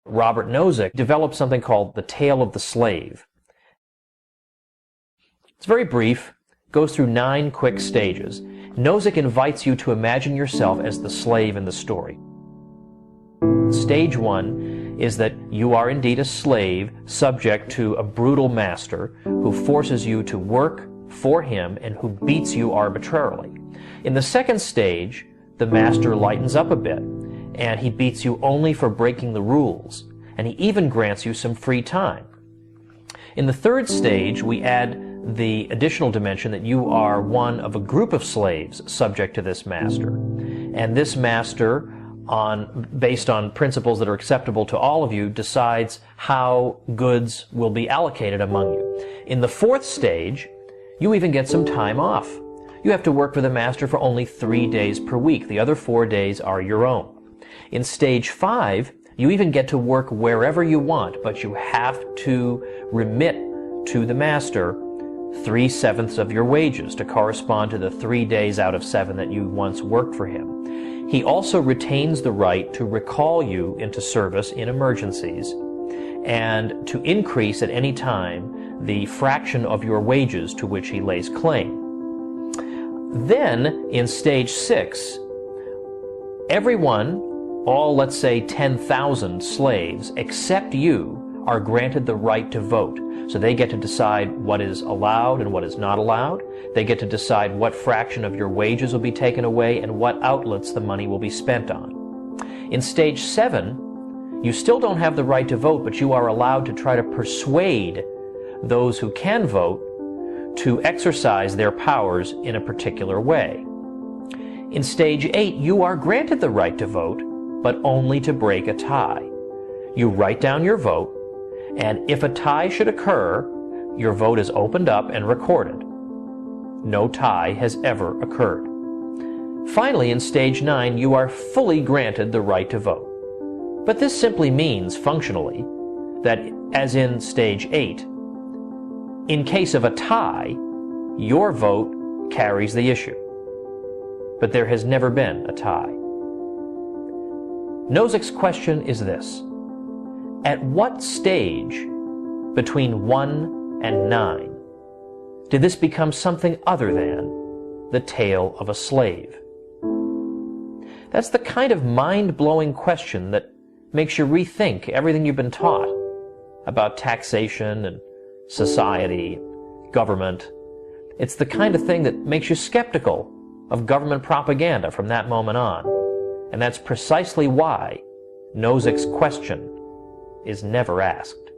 Robert Nozick, developed something called the tale of the slave. It's very brief, goes through 9 quick stages. Nozick invites you to imagine yourself as the slave in the story. Stage 1 is that you are indeed a slave subject to a brutal master who forces you to work for him and who beats you arbitrarily. In the second stage, the master lightens up a bit, and he beats you only for breaking the rules, and he even grants you some free time. In the third stage, we add the additional dimension that you are one of a group of slaves subject to this master. And this master, based on principles that are acceptable to all of you, decides how goods will be allocated among you. In the fourth stage, you even get some time off. You have to work for the master for only 3 days per week. The other 4 days are your own. In stage 5, you even get to work wherever you want, but you have to remit to the master 3/7 of your wages to correspond to the 3 days out of 7 that you once worked for him. He also retains the right to recall you into service in emergencies and to increase at any time the fraction of your wages to which he lays claim. Then, in stage 6, everyone, all let's say 10,000 slaves, except you, are granted the right to vote. So they get to decide what is allowed and what is not allowed. They get to decide what fraction of your wages will be taken away and what outlets the money will be spent on. In stage 7, you still don't have the right to vote, but you are allowed to try to persuade those who can vote to exercise their powers in a particular way. In stage 8, you are granted the right to vote, but only to break a tie. You write down your vote, and if a tie should occur, your vote is opened up and recorded. No tie has ever occurred. Finally, in stage 9, you are fully granted the right to vote. But this simply means, functionally, that as in stage 8, in case of a tie, your vote carries the issue. But there has never been a tie. Nozick's question is this: at what stage between 1 and 9 did this become something other than the tale of a slave? That's the kind of mind-blowing question that makes you rethink everything you've been taught about taxation and society, government. It's the kind of thing that makes you skeptical of government propaganda from that moment on. And that's precisely why Nozick's question is never asked.